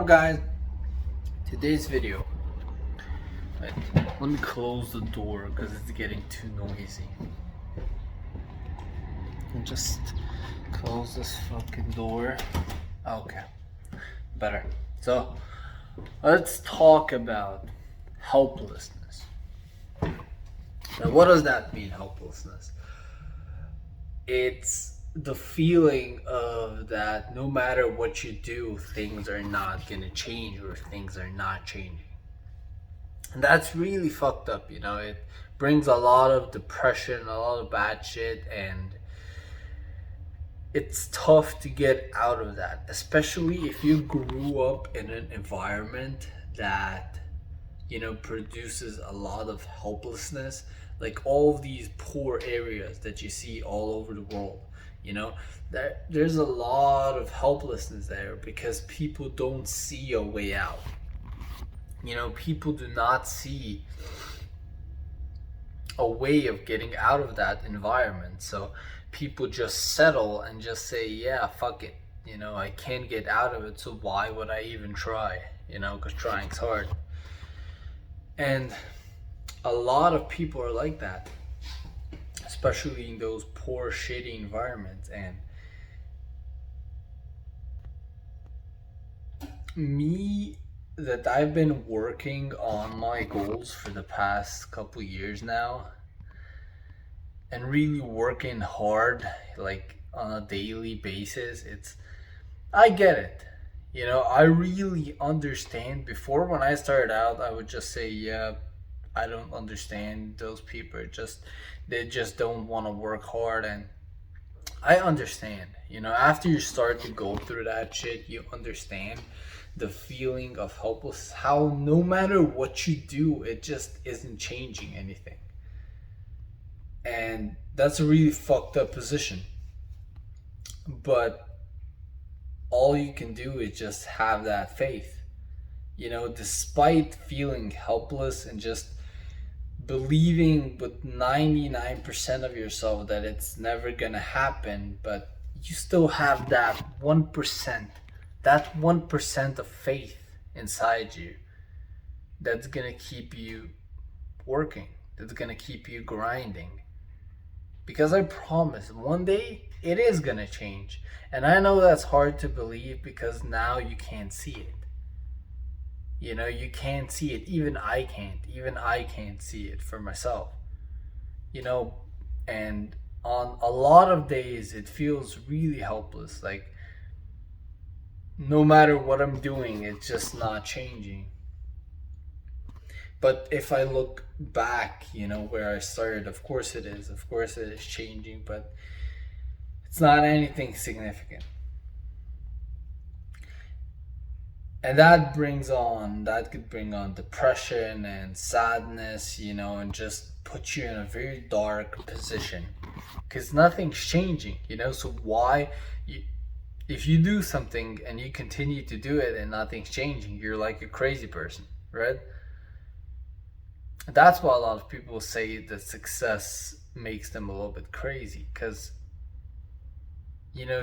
up, guys? Today's video. Wait, let me close the door because it's getting too noisy. And just close this fucking door. Okay, better. So let's talk about helplessness. Now, what does that mean, helplessness? It's the feeling of that no matter what you do, things are not gonna change or things are not changing. And that's really fucked up, it brings a lot of depression, a lot of bad shit, and it's tough to get out of that, especially if you grew up in an environment that produces a lot of helplessness, like all of these poor areas that you see all over the world. There's a lot of helplessness there because people don't see a way out. People do not see a way of getting out of that environment, so people just settle and just say, yeah, fuck it, I can't get out of it, so why would I even try? Because trying's hard. And a lot of people are like that, especially in those poor, shitty environments. And me, that I've been working on my goals for the past couple years now, and really working hard, like on a daily basis, I get it. I really understand. Before, when I started out, I would just say, yeah, I don't understand those people. They just don't want to work hard, and I understand. After you start to go through that shit, you understand the feeling of helpless. How no matter what you do, it just isn't changing anything, and that's a really fucked up position. But all you can do is just have that faith. Despite feeling helpless and just believing with 99% of yourself that it's never gonna happen, but you still have that 1% of faith inside you that's gonna keep you working, that's gonna keep you grinding. Because I promise, one day it is gonna change. And I know that's hard to believe because now you can't see it. You can't see it. Even I can't see it for myself. And on a lot of days it feels really helpless. Like no matter what I'm doing, it's just not changing. But if I look back, where I started, of course it is. Of course it is changing, but it's not anything significant. And that could bring on depression and sadness, and just put you in a very dark position. Because nothing's changing, so if you do something and you continue to do it and nothing's changing, you're like a crazy person, right? That's why a lot of people say that success makes them a little bit crazy, because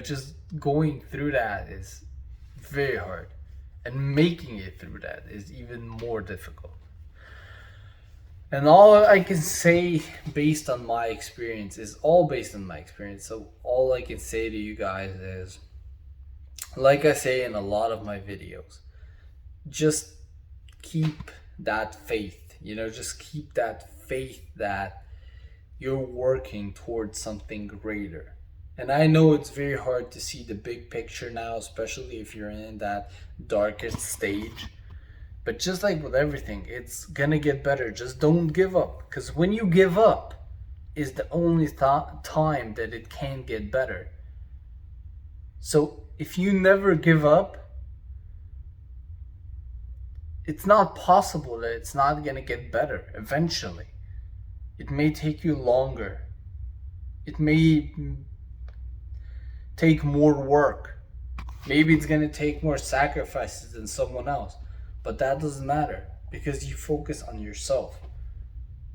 just going through that is very hard, and making it through that is even more difficult. And all I can say based on my experience is all based on my experience. So all I can say to you guys is, like I say in a lot of my videos, just keep that faith. Just keep that faith that you're working towards something greater. And I know it's very hard to see the big picture now, especially if you're in that darkest stage. But just like with everything, it's gonna get better. Just don't give up. Because when you give up is the only time that it can get better. So if you never give up, it's not possible that it's not gonna get better eventually. It may take you longer. It may take more work. Maybe it's gonna take more sacrifices than someone else. But that doesn't matter, because you focus on yourself.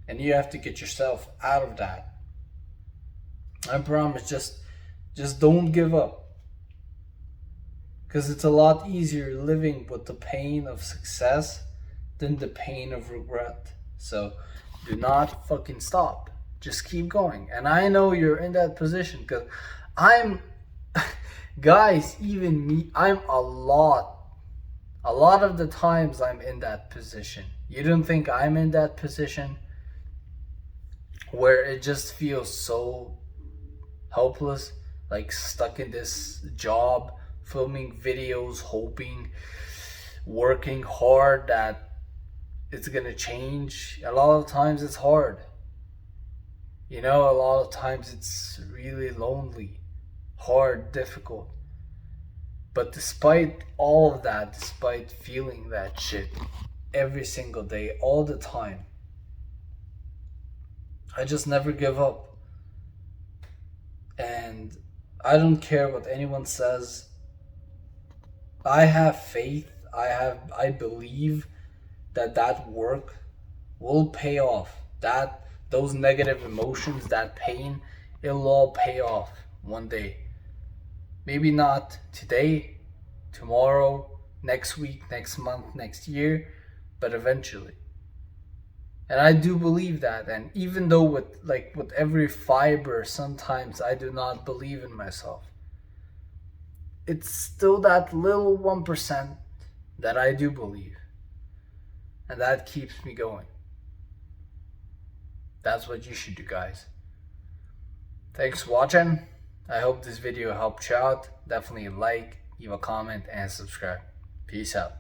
And you have to get yourself out of that. I promise, just don't give up. Because it's a lot easier living with the pain of success than the pain of regret. So do not fucking stop. Just keep going. And I know you're in that position because I'm, guys, even me, I'm a lot of the times I'm in that position. You don't think I'm in that position where it just feels so helpless, like stuck in this job, filming videos, hoping, working hard that it's gonna change. A lot of times it's hard. You know, a lot of times it's really lonely, hard, difficult. But despite all of that, despite feeling that shit every single day, all the time, I just never give up. And I don't care what anyone says. I have faith. I believe that work will pay off. That those negative emotions, that pain, it'll all pay off one day. Maybe not today, tomorrow, next week, next month, next year, but eventually. And I do believe that. And even though with every fiber sometimes I do not believe in myself, it's still that little 1% that I do believe. And that keeps me going. That's what you should do, guys. Thanks for watching. I hope this video helped you out. Definitely like, leave a comment, and subscribe. Peace out.